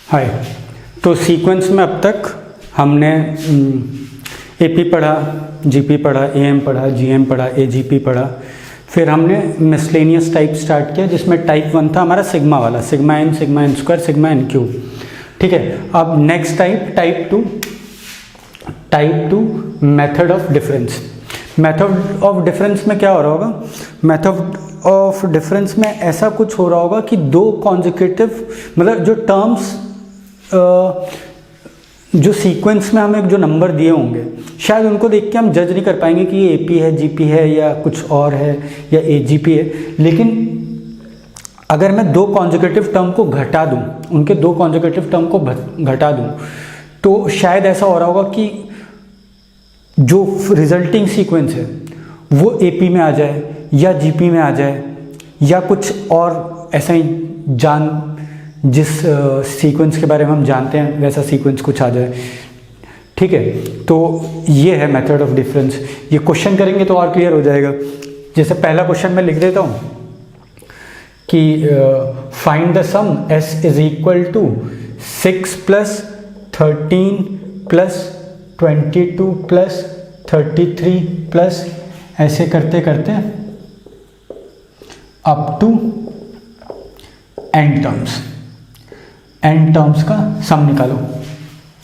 हाय। तो सीक्वेंस में अब तक हमने एपी पढ़ा, जीपी पढ़ा, एएम पढ़ा, जीएम पढ़ा, एजीपी पढ़ा, फिर हमने मिसलेनियस टाइप स्टार्ट किया जिसमें टाइप 1 था हमारा सिग्मा वाला, sigma n square, sigma n cube. ठीक है, अब next type two method of difference. Method of difference में क्या हो रहा होगा? मेथड ऑफ डिफरेंस में ऐसा कुछ हो रहा होगा कि दो कॉन्जिक्यूटिव, मतलब जो टर्म्स जो सीक्वेंस में हमें जो नंबर दिए होंगे शायद उनको देख के हम जज नहीं कर पाएंगे कि ये एपी है, जीपी है या कुछ और है या एजीपी है। लेकिन अगर मैं दो कॉन्जिक्यूटिव टर्म को घटा दूं, उनके दो कॉन्जिक्यूटिव टर्म को घटा दूं, तो शायद ऐसा हो रहा होगा कि जो रिजल्टिंग सीक्वेंस है वो एपी में आ जाए या जीपी में आ जाए या कुछ और ऐसा ही जिस सीक्वेंस के बारे में हम जानते हैं वैसा सीक्वेंस कुछ आ जाए। ठीक है, तो ये है मेथड ऑफ डिफरेंस। ये क्वेश्चन करेंगे तो और क्लियर हो जाएगा। जैसे पहला क्वेश्चन मैं लिख देता हूँ कि find the sum s is equal to 6 plus 13 plus 22 plus 33 plus ऐसे करते करते अप टू n टर्म्स का सम निकालो।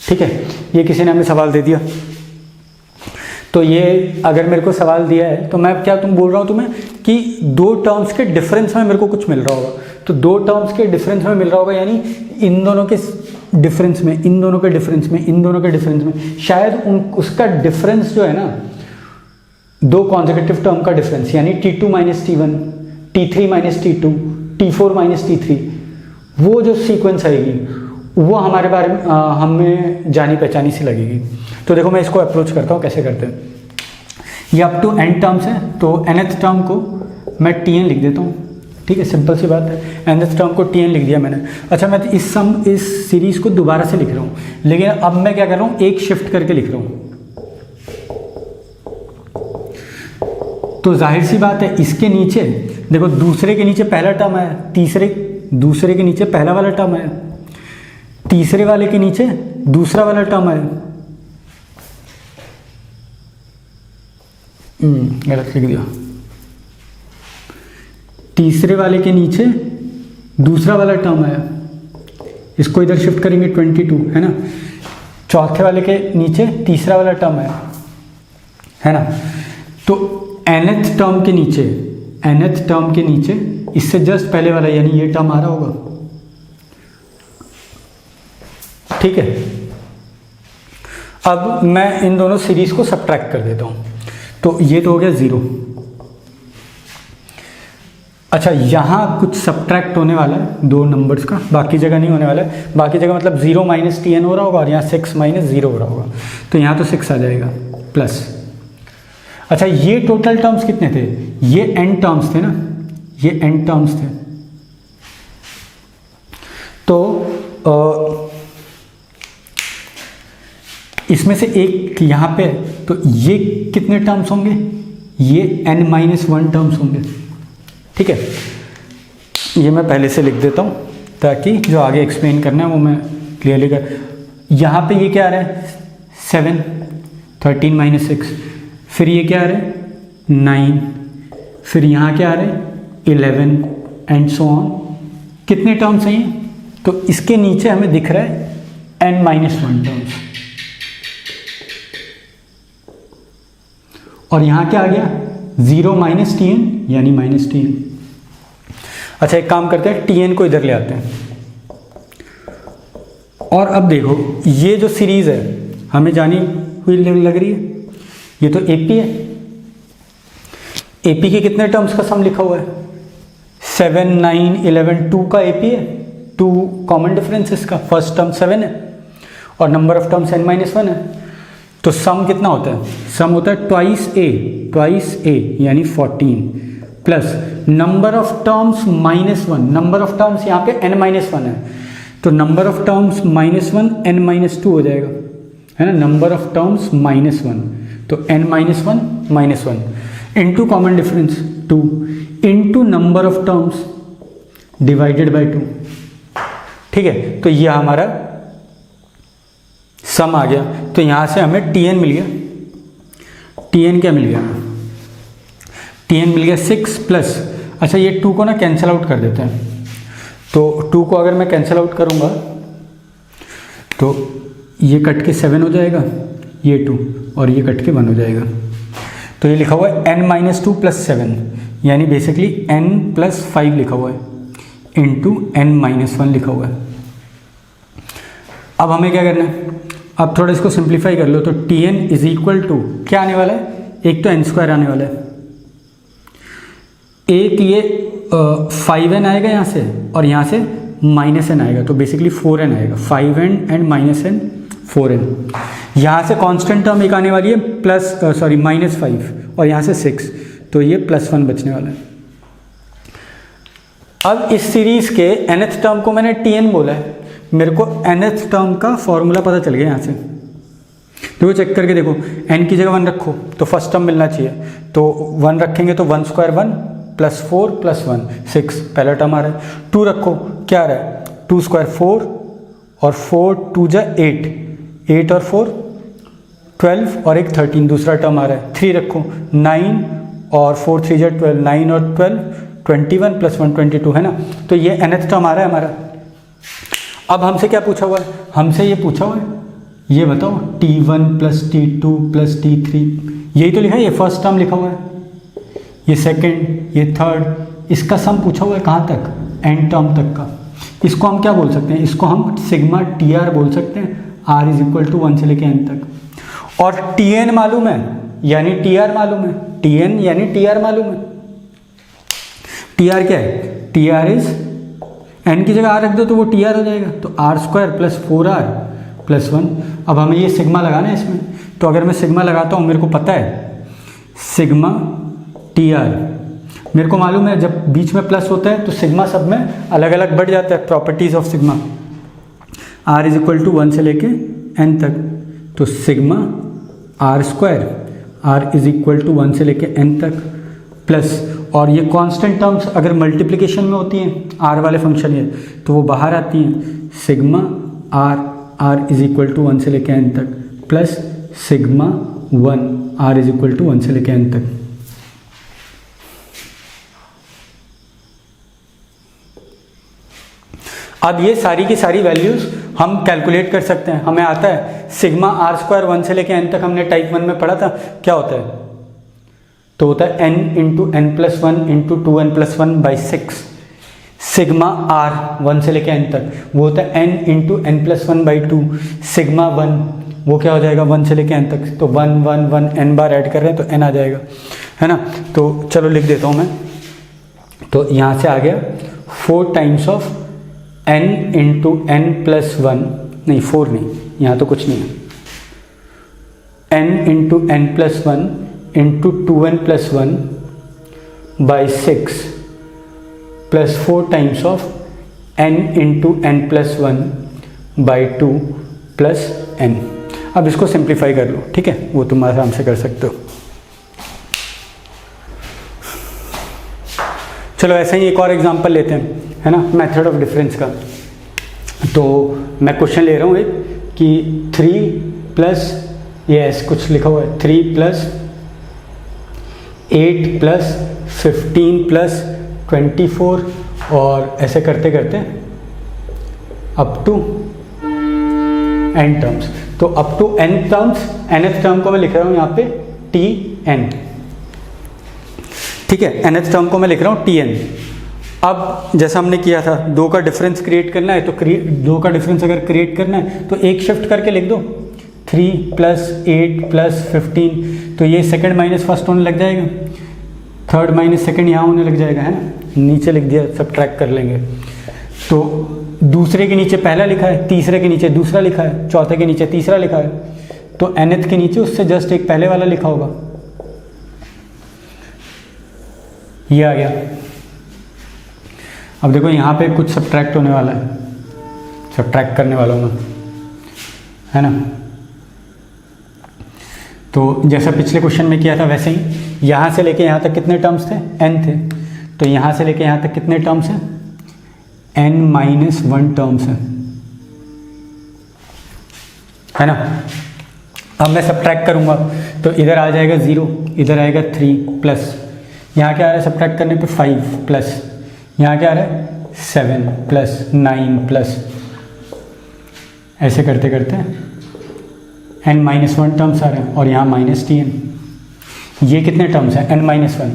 ठीक है, ये किसी ने हमें सवाल दे दिया। तो ये अगर मेरे को सवाल दिया है तो मैं क्या बोल रहा हूँ तुम्हें कि दो टर्म्स के डिफरेंस में मेरे को कुछ मिल रहा होगा। तो दो टर्म्स के डिफरेंस में मिल रहा होगा यानी इन दोनों के डिफरेंस में, इन दोनों के डिफरेंस में, इन दोनों के डिफरेंस में शायद उसका डिफरेंस जो है ना, दो कॉन्जिक्यूटिव टर्म का डिफरेंस यानी T2 minus T1, T3 minus T2, T4 minus T3, वो जो सीक्वेंस आएगी वो हमारे बारे में हमें जानी पहचानी सी लगेगी। तो देखो मैं इसको अप्रोच करता हूँ, कैसे करते हैं। ये अप टू n टर्म्स है, तो nth टर्म को मैं Tn लिख देता हूँ। ठीक है, सिंपल सी बात है। nth टर्म को Tn लिख दिया मैंने। अच्छा, मैं इस सीरीज़ को दोबारा से लिख रहा हूँ, लेकिन अब मैं क्या कर रहा हूँ, एक शिफ्ट करके लिख रहा हूँ। तो जाहिर सी बात है इसके नीचे देखो, दूसरे के नीचे पहला टर्म है, दूसरे के नीचे पहला वाला टर्म है, तीसरे वाले के नीचे दूसरा वाला टर्म है। गलत लिख दिया। तीसरे वाले के नीचे दूसरा वाला टर्म है, इसको इधर शिफ्ट करेंगे 22, है ना। चौथे वाले के नीचे तीसरा वाला टर्म है ना। तो nth टर्म के नीचे इससे जस्ट पहले वाला यानी ये टर्म आ रहा होगा। ठीक है, अब मैं इन दोनों सीरीज को सब्ट्रैक्ट कर देता हूं, तो ये तो हो गया 0। अच्छा, यहां कुछ सब्ट्रैक्ट होने वाला है दो नंबर्स का, बाकी जगह नहीं होने वाला है। बाकी जगह मतलब 0 माइनस Tn हो रहा होगा और यहाँ 6 माइनस 0 हो रहा होगा, तो यहाँ तो 6 आ जाएगा प्लस। अच्छा, ये टोटल टर्म्स कितने थे? ये n टर्म्स थे ना, ये n टर्म्स थे। तो इसमें से एक यहाँ पे, तो ये कितने टर्म्स होंगे? ये n-1 टर्म्स होंगे। ठीक है, ये मैं पहले से लिख देता हूँ ताकि जो आगे एक्सप्लेन करना है वो मैं क्लियरली कर। यहाँ पे ये क्या आ रहा है? 7, 13 माइनस 6, फिर ये क्या आ रहा है? 9, फिर यहाँ क्या आ रहा है? 11 एंड सो ऑन। कितने टर्म्स हैं ये? तो इसके नीचे हमें दिख रहा है n-1 टर्म्स, और यहाँ क्या आ गया? 0 माइनस Tn यानी माइनस Tn। अच्छा, एक काम करते हैं, Tn को इधर ले आते हैं। और अब देखो, ये जो सीरीज है हमें जानी हुई लग रही है। ये तो AP है, AP के कितने टर्म्स का सम लिखा हुआ है? 7, 9, 11, 2 का AP है, 2 कॉमन डिफरेंस इसका, फर्स्ट टर्म 7 है और नंबर ऑफ टर्म्स n-1 है। तो सम कितना होता है? सम होता है ट्वाइस a यानी 14 plus number of terms -1। Number of terms यहाँ पे n-1 है, तो नंबर ऑफ टर्म्स -1 n-2 हो जाएगा, है ना। नंबर ऑफ टर्म्स -1, तो n-1 into common difference 2 into number of terms divided bye 2। ठीक है, तो ये हमारा सम आ गया। तो यहाँ से हमें Tn मिल गया। Tn क्या मिल गया? Tn मिल गया 6 प्लस, अच्छा ये 2 को ना कैंसिल आउट कर देते हैं। तो 2 को अगर मैं कैंसिल आउट करूँगा तो ये कट के 7 हो जाएगा, ये 2 और ये कट के 1 हो जाएगा। तो ये लिखा हुआ है n-2 प्लस 7, यानी बेसिकली n प्लस 5 लिखा हुआ है इंटू n-1 लिखा हुआ है। अब हमें क्या करना है, अब थोड़ा इसको सिंप्लीफाई कर लो। तो Tn इज इक्वल टू क्या आने वाला है, एक तो n² आने वाला है, एक ये 5n आएगा यहाँ से और यहाँ से -n आएगा, तो बेसिकली 4n आएगा, 5n एंड -n 4n। यहाँ से कांस्टेंट टर्म एक आने वाली है -5 और यहाँ से 6, तो ये +1 बचने वाला है। अब इस सीरीज के nth टर्म को मैंने Tn बोला है, मेरे को nth टर्म का फॉर्मूला पता चल गया यहाँ से। देखो चेक करके देखो, n की जगह 1 रखो तो फर्स्ट टर्म मिलना चाहिए, तो 1 रखेंगे तो 1 स्क्वायर 1 प्लस 4 प्लस 1 6 पहला टर्म आ रहा है। 2 रखो, क्या आ रहा है, 2 स्क्वायर 4 और 4 2 जा 8, 8 और 4 12 और एक 13 दूसरा टर्म आ रहा है। 3 रखो, 9 और 4 3 जा 12, 9 और 12 21 प्लस 1 22 है ना। तो ये nth टर्म आ रहा है हमारा। अब हमसे क्या पूछा हुआ है, हमसे ये पूछा हुआ है, ये बताओ T1 plus T2 plus T3, यही तो लिखा है, ये फर्स्ट टर्म लिखा हुआ है, ये सेकंड, ये थर्ड, इसका सम पूछा हुआ है कहाँ तक, n टर्म तक का। इसको हम क्या बोल सकते हैं, इसको हम सिग्मा TR बोल सकते हैं, R इज इक्वल टू 1 से लेके n तक। और Tn मालूम है यानी TR मालूम है, Tn यानी TR मालूम है। TR क्या है, TR इज n की जगह r रख दो तो वो TR हो जाएगा, तो r² प्लस 4r प्लस 1। अब हमें ये सिग्मा लगाना है इसमें, तो अगर मैं सिग्मा लगाता हूँ, मेरे को पता है सिग्मा TR, मेरे को मालूम है जब बीच में प्लस होता है तो सिग्मा सब में अलग अलग बढ़ जाता है, properties of sigma. r is equal to 1 से लेके n तक, तो sigma r² r is equal to 1 से लेके n तक प्लस, और ये कांस्टेंट टर्म्स अगर मल्टीप्लिकेशन में होती हैं r वाले फंक्शन है तो वो बाहर आती हैं, sigma r is equal to 1 से लेके n तक plus sigma 1 r is equal to 1 से लेके n तक। अब ये सारी की सारी वैल्यूज हम कैलकुलेट कर सकते हैं। हमें आता है सिग्मा r² 1 से लेके n तक, हमने टाइप 1 में पढ़ा था, क्या होता है, तो होता है n into n+1 into 2n+1/6। Sigma r 1 से लेके n तक वो होता है n इंटू n+1/2। सिग्मा 1 वो क्या हो जाएगा, 1 से लेके n तक, तो 1 1 1 n बार ऐड कर रहे हैं तो n आ जाएगा, है ना। तो चलो लिख देता हूँ मैं, तो यहाँ से आ गया 4 times of n into n+1, नहीं 4 नहीं, यहाँ तो कुछ नहीं है, n into n+1 into 2n+1/6 plus 4 times of n into n+1/2 plus n। अब इसको सिंप्लीफाई कर लो, ठीक है, वो तुम आराम से कर सकते हो। चलो ऐसे ही एक और एग्जांपल लेते हैं, है ना, मेथड ऑफ डिफरेंस का। तो मैं क्वेश्चन ले रहा हूँ एक कि 3 प्लस ये कुछ लिखा हुआ है, 3 प्लस 8 प्लस 15 प्लस 24 और ऐसे करते करते अप टू n टर्म्स। तो up to n terms, nth term को मैं लिख रहा हूँ यहाँ पे Tn, ठीक है, nth टर्म को मैं लिख रहा हूँ Tn। अब जैसा हमने किया था, 2 का डिफरेंस क्रिएट करना है, तो 2 का डिफरेंस अगर क्रिएट करना है तो एक शिफ्ट करके लिख दो, 3 प्लस 8 प्लस 15, तो ये सेकंड माइनस फर्स्ट होने लग जाएगा, थर्ड माइनस सेकंड यहाँ होने लग जाएगा, है ना, नीचे लिख दिया, सब ट्रैक कर लेंगे। तो दूसरे के नीचे पहला लिखा है, तीसरे के नीचे दूसरा लिखा है, चौथे के नीचे तीसरा लिखा है, तो nth के नीचे उससे जस्ट एक पहले वाला लिखा होगा, ये आ गया। अब देखो यहाँ पे कुछ सब्ट्रैक्ट होने वाला है, सब्ट्रैक्ट करने वाला हूँ मैं, है ना। तो जैसा पिछले क्वेश्चन में किया था वैसे ही यहाँ से लेके यहाँ तक कितने टर्म्स थे, n थे, तो यहाँ से लेके यहाँ तक कितने टर्म्स हैं, n-1 टर्म्स है ना। अब मैं सब्ट्रैक्ट करूँगा तो इधर आ जाएगा 0, इधर आएगा 3 प्लस यहाँ क्या आ रहा है सब्ट्रैक्ट करने पे 5 प्लस यहाँ क्या आ रहा है 7 प्लस 9 प्लस ऐसे करते करते n-1 टर्म्स आ रहे हैं और यहाँ -tn। ये कितने टर्म्स हैं n-1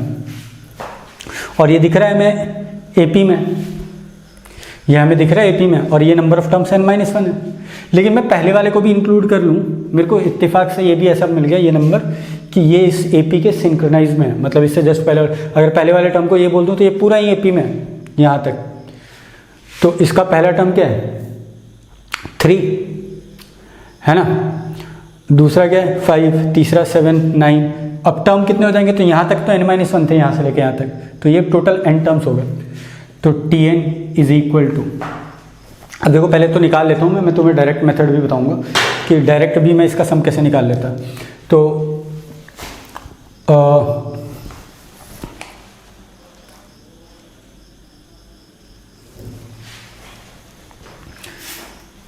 और ये दिख रहा है हमें AP में, ये हमें दिख रहा है AP में और ये नंबर ऑफ टर्म्स n-1 है। लेकिन मैं पहले वाले को भी इंक्लूड कर लूँ, मेरे को इत्तेफाक से ये भी ऐसा मिल गया ये नंबर कि ये इस AP के सिंक्रोनाइज में है, मतलब इससे जस्ट पहले अगर पहले वाले टर्म को ये बोल दूँ तो ये पूरा ही AP में है यहाँ तक। तो इसका पहला टर्म क्या है 3 है ना, दूसरा क्या है 5, तीसरा 7, 9। अब टर्म कितने हो जाएंगे तो यहाँ तक तो n-1 थे यहाँ से लेके यहाँ तक, तो ये टोटल n टर्म्स हो गए। तो Tn इज इक्वल टू, अब देखो पहले तो निकाल लेता हूँ मैं तुम्हें डायरेक्ट मेथड भी बताऊँगा कि डायरेक्ट भी मैं इसका सम कैसे निकाल लेता। तो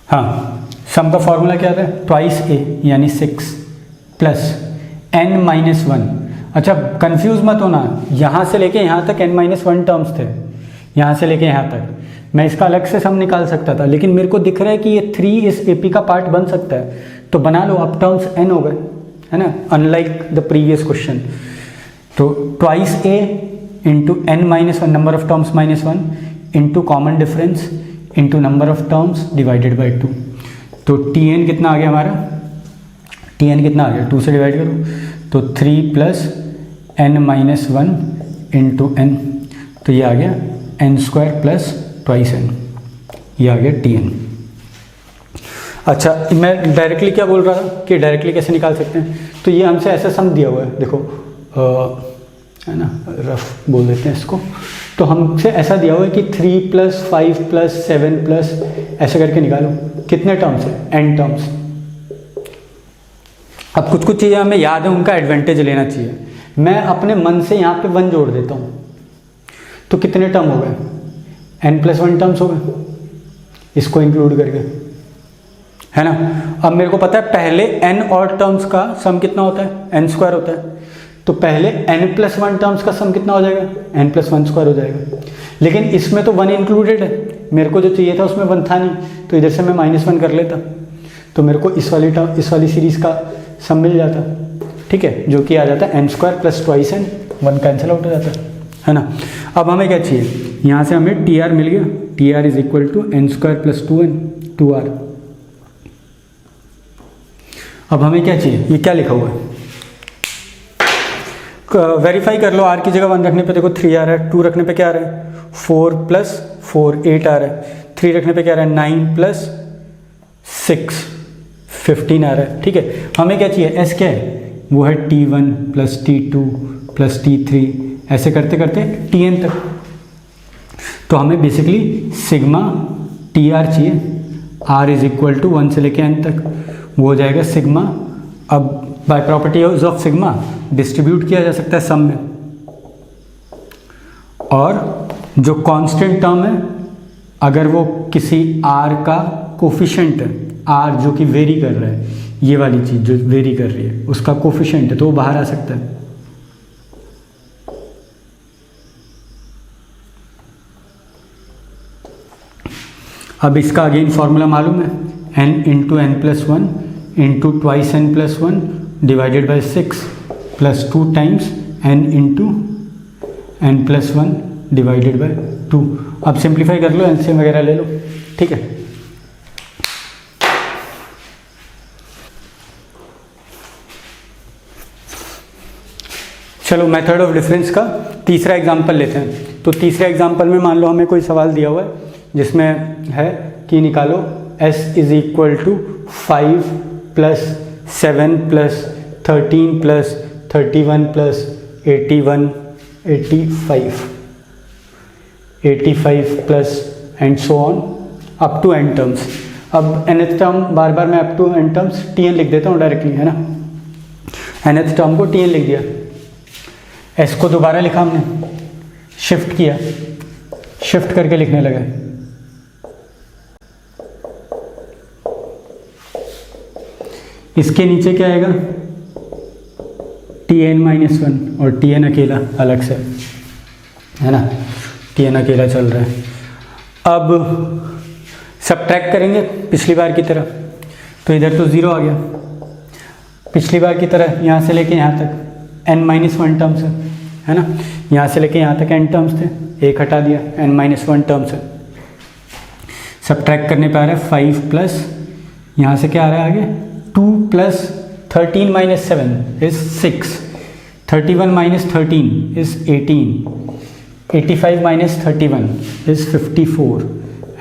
हाँ, सम का फॉर्मूला क्या था ट्वाइस a यानी 6 प्लस n-1। अच्छा कंफ्यूज मत होना, यहाँ से लेके यहाँ तक n-1 टर्म्स थे, यहाँ से लेके यहाँ तक मैं इसका अलग से सम निकाल सकता था, लेकिन मेरे को दिख रहा है कि ये 3 इस AP का पार्ट बन सकता है, तो बना लो। अब टर्म्स n हो गए है ना, अनलाइक द प्रीवियस क्वेश्चन। तो twice a into n-1 number of terms -1 into common difference into number of terms divided by 2। तो Tn कितना आ गया हमारा, Tn कितना आ गया 2 से डिवाइड करो तो 3 प्लस n-1 इंटू n, तो ये आ गया n² प्लस ट्वाइस n, ये आ गया Tn। अच्छा मैं डायरेक्टली क्या बोल रहा था कि डायरेक्टली कैसे निकाल सकते हैं, तो ये हमसे ऐसा सम दिया हुआ है देखो है ना, रफ बोल देते हैं इसको। तो हमसे ऐसा दिया हुआ है कि 3 प्लस 5 प्लस 7 प्लस ऐसे करके निकालो कितने टर्म्स है n टर्म्स। अब कुछ कुछ चीज़ें हमें याद है, उनका एडवांटेज लेना चाहिए। मैं अपने मन से यहाँ पे 1 जोड़ देता हूँ, तो कितने टर्म हो गए n+1 टर्म्स हो गए इसको इंक्लूड करके है ना। अब मेरे को पता है पहले n और टर्म्स का सम कितना होता है n² होता है, तो पहले n+1 टर्म्स का सम कितना हो जाएगा n+1² हो जाएगा। लेकिन इसमें तो 1 इंक्लूडेड है, मेरे को जो चाहिए था उसमें 1 था नहीं, तो इधर से मैं -1 कर लेता तो मेरे को इस वाली सीरीज़ का सम मिल जाता, ठीक है, जो कि आ जाता है n² plus twice n, 1 cancel out हो जाता है ना। अब हमें क्या चाहिए, यहाँ से हमें TR मिल गया, TR is equal to n² plus 2n 2R। अब हमें क्या चाहिए, ये क्या लिखा हुआ है वेरीफाई कर लो। R की जगह 1 रखने पे देखो 3 आ रहा है, 2 रखने पे क्या आ रहा है 4 प्लस 4 8 आ रहा है, 3 रखने पे क्या आ रहा है 9 प्लस 6 15 आ रहा है, ठीक है। हमें क्या चाहिए S क्या है, वो है T1 plus T2 plus T3 ऐसे करते करते Tn तक। तो हमें बेसिकली सिग्मा TR चाहिए, R इज इक्वल टू 1 से लेके n तक, वो हो जाएगा सिग्मा। अब by properties of sigma distribute किया जा सकता है सम में, और जो कांस्टेंट टर्म है अगर वो किसी R का कोफिशिएंट है, R जो कि वेरी कर रहा है, ये वाली चीज़ जो वेरी कर रही है उसका कोफिशिएंट है, तो वो बाहर आ सकता है। अब इसका अगेन फॉर्मूला मालूम है, n into n+1 into twice n+1 divided by 6 plus 2 times n into n+1 divided by 2। अब सिंप्लीफाई कर लो, एलसीएम वगैरह ले लो, ठीक है। चलो मेथड ऑफ डिफरेंस का तीसरा एग्जांपल लेते हैं। तो तीसरे एग्जांपल में मान लो हमें कोई सवाल दिया हुआ है जिसमें है कि निकालो s is equal to 5 plus 7 plus 13 plus 31 plus 81 85 plus and so on up to n terms. अब nth टर्म बार बार मैं up to n terms Tn लिख देता हूँ डायरेक्टली, है ना। nth टर्म को Tn लिख दिया, s को दोबारा लिखा हमने, शिफ्ट किया, शिफ्ट करके लिखने लगे इसके नीचे क्या आएगा, Tn-1 और Tn अकेला अलग से, है ना, Tn अकेला चल रहा है। अब सबट्रैक्ट करेंगे पिछली बार की तरह, तो इधर तो 0 आ गया, पिछली बार की तरह यहाँ से लेके यहाँ तक n-1 टर्म्स है ना, यहाँ से लेके यहाँ तक n टर्म्स थे, एक हटा दिया, n-1 टर्म्स है। सबट्रैक्ट करने पे आ रहा है 5 प्लस, यहाँ से क्या आ रहा है आगे, 2 plus 13 minus 7 is 6, 31 minus 13 is 18, 85 minus 31 is 54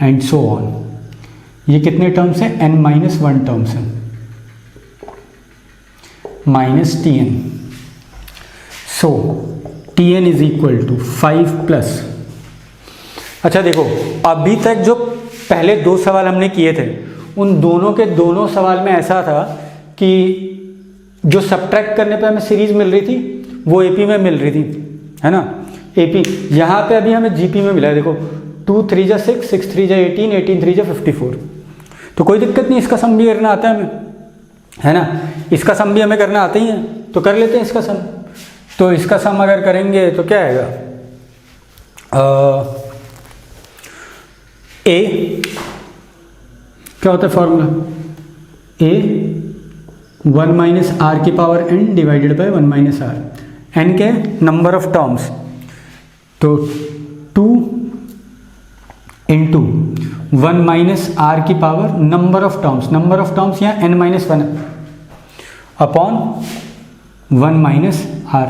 and so on. ये कितने टर्म्स हैं, n-1 टर्म्स हैं, minus Tn। So Tn is equal to 5 plus, अच्छा देखो अभी तक जो पहले 2 सवाल हमने किए थे उन दोनों के दोनों सवाल में ऐसा था कि जो सबट्रैक्ट करने पे हमें सीरीज मिल रही थी वो एपी में मिल रही थी, है ना, एपी। यहाँ पे अभी हमें जीपी में मिला है, देखो 2 3 जा 6, 6 3 जा 18, 18 3 जा 54, तो कोई दिक्कत नहीं, इसका सम भी करना आता है हमें, है ना, इसका सम भी हमें करना आता ही है, तो कर लेते हैं इसका सम। तो इसका सम अगर करेंगे तो क्या आएगा, ए क्या होता है फॉर्मूला, ए 1 माइनस आर की power n divided by 1 minus r, n क्या है, नंबर ऑफ टर्म्स, तो 2 इंटू 1 माइनस आर की पावर नंबर ऑफ टर्म्स यहाँ n-1 है, अपॉन 1 माइनस आर।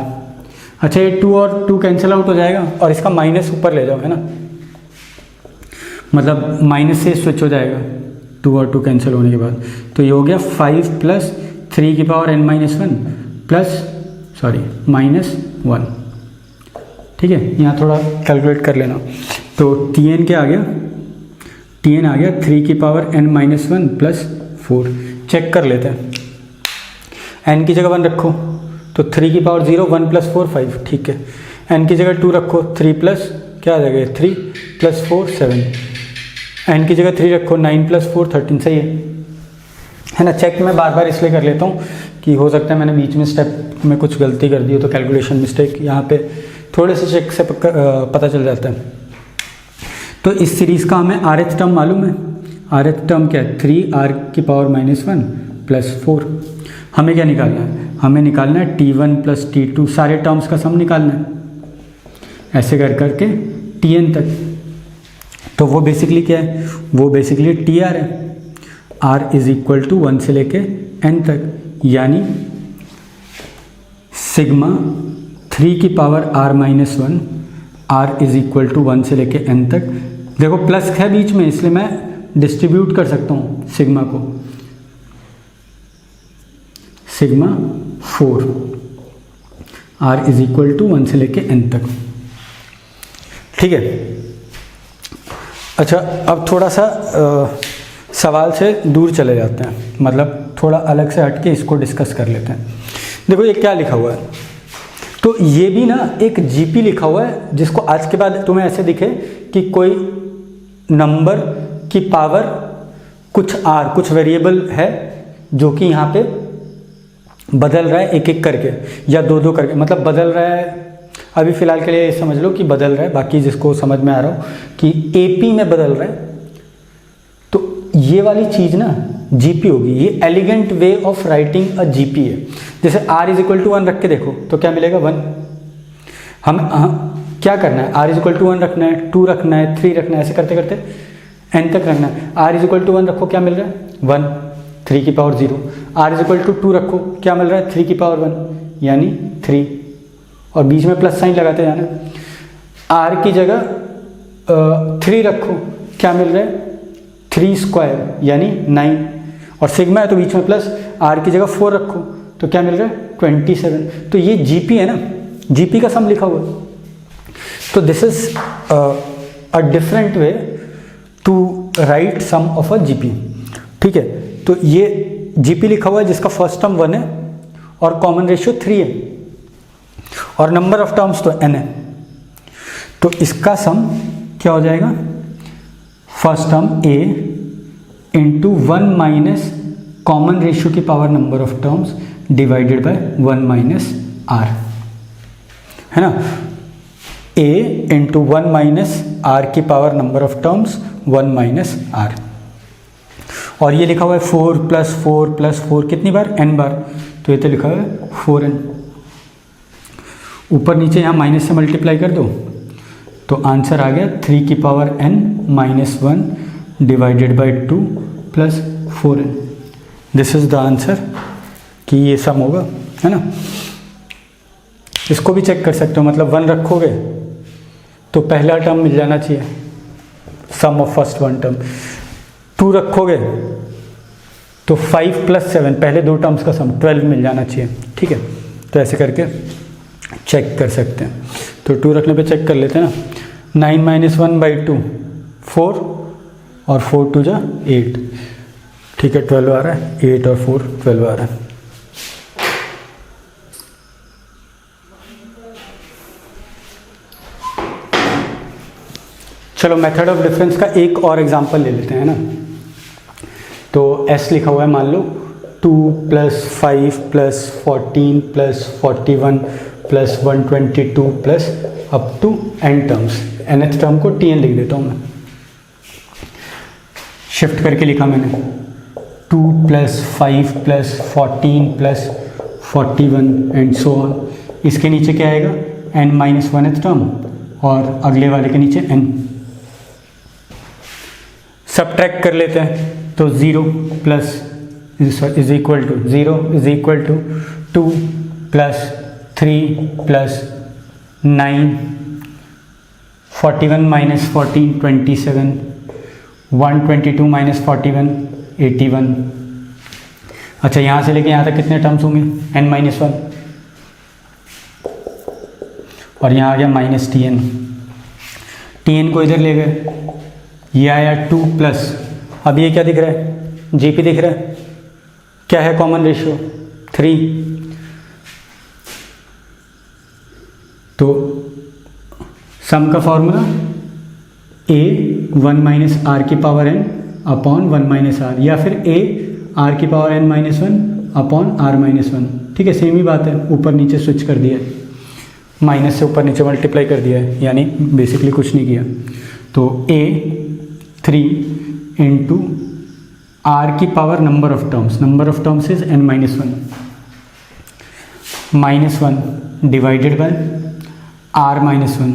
अच्छा ये 2 और 2 कैंसिल आउट हो जाएगा और इसका माइनस ऊपर ले जाओ, है ना, मतलब माइनस से स्विच हो जाएगा 2 और 2 कैंसिल होने के बाद, तो ये हो गया 5 प्लस 3 की पावर n-1 प्लस माइनस 1, ठीक है, यहाँ थोड़ा कैलकुलेट कर लेना। तो Tn क्या आ गया, Tn आ गया 3 की पावर n-1 प्लस 4, चेक कर लेते हैं, n की जगह 1 रखो तो 3 की पावर 0, 1 प्लस 4 5, ठीक है, n की जगह 2 रखो, 3 प्लस क्या आ जाएगा 3 प्लस 4 7, n की जगह 3 रखो, 9 प्लस 4 13, सही है ना। चेक मैं बार बार इसलिए कर लेता हूँ कि हो सकता है मैंने बीच में स्टेप में कुछ गलती कर दी हो, तो कैलकुलेशन मिस्टेक यहाँ पे थोड़े से चेक से पता चल जाता है। तो इस सीरीज़ का हमें rth टर्म मालूम है, rth टर्म क्या है, 3r की पावर -1 प्लस 4। हमें क्या निकालना है, हमें निकालना है t1 प्लस t2, सारे टर्म्स का सम निकालना है, ऐसे कर करके tn तक। तो वो बेसिकली क्या है, वो बेसिकली tr है, r इज इक्वल टू 1 से लेके n तक, यानी सिग्मा 3 की power r-1, r is equal to 1 से लेके n तक। देखो प्लस है बीच में, इसलिए मैं डिस्ट्रीब्यूट कर सकता हूँ सिग्मा को, sigma 4, r is equal to 1 से लेके n तक, ठीक है। अच्छा अब थोड़ा सा सवाल से दूर चले जाते हैं, मतलब थोड़ा अलग से हट के इसको डिस्कस कर लेते हैं। देखो ये क्या लिखा हुआ है, तो ये भी ना एक जीपी लिखा हुआ है, जिसको आज के बाद तुम्हें ऐसे दिखे कि कोई नंबर की पावर कुछ r, कुछ वेरिएबल है जो कि यहाँ पे बदल रहा है एक एक करके या दो दो करके, मतलब बदल रहा है। अभी फ़िलहाल के लिए समझ लो कि बदल रहा है, बाकी जिसको समझ में आ रहा हो कि एपी में बदल रहा है, तो ये वाली चीज़ ना जीपी होगी। ये elegant way of writing a GP है। जैसे r इज इक्वल टू 1 रख के देखो तो क्या मिलेगा 1। हम क्या करना है, r इज इक्वल टू 1 रखना है, 2 रखना है, 3 रखना है, ऐसे करते करते n तक रखना है। r इज इक्वल टू 1 रखो, क्या मिल रहा है 1, 3 की power 0। r is equal to 2 रखो, क्या मिल रहा है 3 की पावर 1 यानी 3, और बीच में प्लस साइन लगाते जाना। r की जगह 3 रखो, क्या मिल रहा है 3 स्क्वायर यानी 9, और सिग्मा है तो बीच में प्लस, r की जगह 4 रखो तो क्या मिल रहा है 27। तो ये जीपी है ना, जीपी का सम लिखा हुआ है। तो this is a different way to write sum of a GP, ठीक है। तो ये जीपी लिखा हुआ है जिसका फर्स्ट टर्म 1 है और कॉमन रेशियो 3 है और नंबर ऑफ टर्म्स तो n है। तो इसका सम क्या हो जाएगा, first term a into 1 minus common ratio की power number of terms divided by 1 minus R, है ना। a इंटू 1 माइनस आर की power number of terms 1 minus R, और ये लिखा हुआ है 4 प्लस 4 प्लस 4 कितनी बार, n बार, तो ये तो लिखा हुआ है 4n। ऊपर नीचे यहाँ माइनस से मल्टीप्लाई कर दो तो आंसर आ गया 3 की power n minus 1 divided by 2 plus 4n। This is the answer कि ये सम होगा, है ना। इसको भी चेक कर सकते हो, मतलब 1 रखोगे तो पहला टर्म मिल जाना चाहिए, सम ऑफ फर्स्ट वन टर्म। 2 रखोगे तो 5 प्लस 7 पहले दो टर्म्स का सम 12 मिल जाना चाहिए, ठीक है। तो ऐसे करके चेक कर सकते हैं। तो 2 रखने पे चेक कर लेते हैं ना। 9 माइनस 1 बाई 2 4 और 4 2 जा 8, ठीक है, 12 आ रहा है। 8 और 4 12 आ रहा है। चलो मेथड ऑफ डिफरेंस का एक और एग्जांपल ले लेते हैं ना। तो s लिखा हुआ है, मान लो 2 plus 5 plus 14 plus 41 plus 122 plus up to n terms. nth term को tn लिख देता हूँ मैं, शिफ्ट करके लिखा मैंने। 2 plus 5 plus 14 plus 41 and so on. इसके नीचे क्या आएगा, n माइनस 1th टर्म, और अगले वाले के नीचे n। सब्ट्रैक्ट कर लेते हैं तो 0 plus is equal to 0 is equal to 2 plus 3 plus 9, 41 minus 14 27, 122 minus 41 81। अच्छा, यहाँ से लेके यहाँ तक कितने टर्म्स होंगे, n माइनस 1, और यहाँ आ गया माइनस tn। tn को इधर ले गए, ये आया 2 प्लस, अब ये क्या दिख रहा है, जीपी दिख रहा है। क्या है कॉमन रेशियो, 3। तो सम का फॉर्मूला a 1 माइनस आर की power n upon 1 minus r, या फिर a r की power n minus 1 upon r minus 1, ठीक है, सेम ही बात है। ऊपर नीचे स्विच कर दिया है, माइनस से ऊपर नीचे मल्टीप्लाई कर दिया है, यानी बेसिकली कुछ नहीं किया। तो a 3 इंटू आर की power number of terms is n minus 1 minus 1 divided by r minus 1,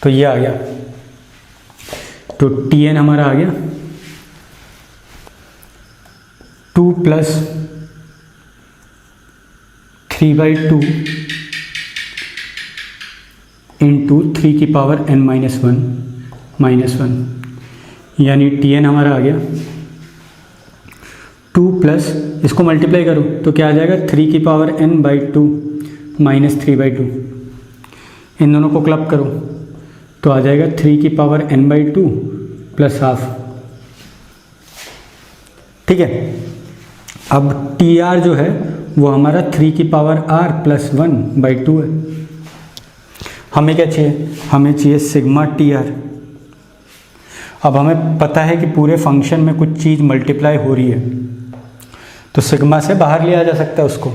तो ये आ गया। तो tn हमारा आ गया 2 प्लस 3/2 इंटू 3 की पावर n माइनस 1 माइनस 1, यानी tn हमारा आ गया 2 प्लस, इसको मल्टीप्लाई करो तो क्या आ जाएगा, 3 की पावर n/2 माइनस 3/2। इन दोनों को क्लब करो तो आ जाएगा 3 की पावर n/2 प्लस हाफ, ठीक है। अब tr जो है वो हमारा 3 की पावर r प्लस 1/2 है। हमें क्या चाहिए, हमें चाहिए सिग्मा tr। अब हमें पता है कि पूरे फंक्शन में कुछ चीज़ मल्टीप्लाई हो रही है, तो सिग्मा से बाहर लिया जा सकता है उसको,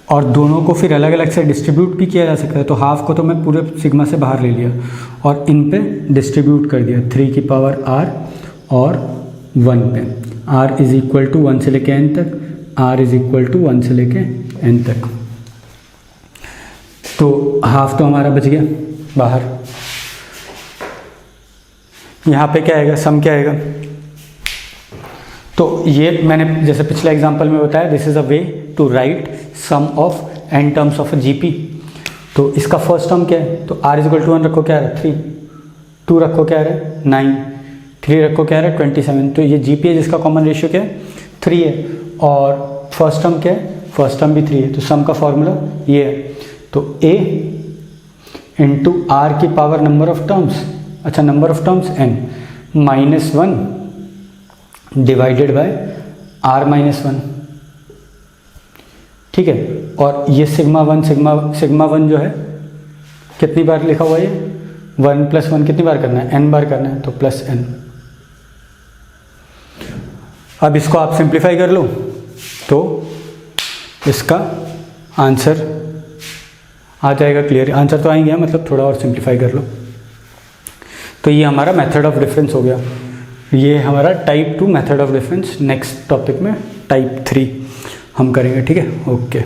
और दोनों को फिर अलग अलग से डिस्ट्रीब्यूट भी किया जा सकता है। तो हाफ को तो मैं पूरे सिग्मा से बाहर ले लिया और इन पे डिस्ट्रीब्यूट कर दिया, 3 की पावर r और 1 पे। r इज इक्वल टू 1 से लेके n तक, r इज इक्वल टू 1 से लेके n तक। तो हाफ तो हमारा बच गया बाहर। यहाँ पे क्या आएगा, सम क्या आएगा, तो ये मैंने जैसे पिछले एग्जांपल में बताया, this is a way to write sum of n terms of a GP. तो इसका फर्स्ट टर्म क्या है, तो r इज इक्वल टू 1 रखो, क्या आ रहा है 3, 2 रखो क्या आ रहा है 9, 3 रखो क्या आ रहा है 27। तो ये जीपी है जिसका कॉमन रेशियो क्या है 3 है, और फर्स्ट टर्म क्या है, फर्स्ट टर्म भी 3 है। तो सम का फॉर्मूला ये है, तो a इंटू r की पावर नंबर ऑफ टर्म्स, अच्छा number of terms n minus 1 divided by r minus 1, ठीक है। और ये सिग्मा 1 जो है कितनी बार लिखा हुआ है, 1 प्लस 1 कितनी बार करना है, n बार करना है, तो प्लस n। अब इसको आप सिंप्लीफाई कर लो तो इसका आंसर आ जाएगा। क्लियर आंसर तो आ ही गया, मतलब थोड़ा और सिंप्लीफाई कर लो। तो ये हमारा मेथड ऑफ डिफरेंस हो गया। ये हमारा type 2 method of difference. Next topic में टाइप 3 हम करेंगे, ठीक है। ओके।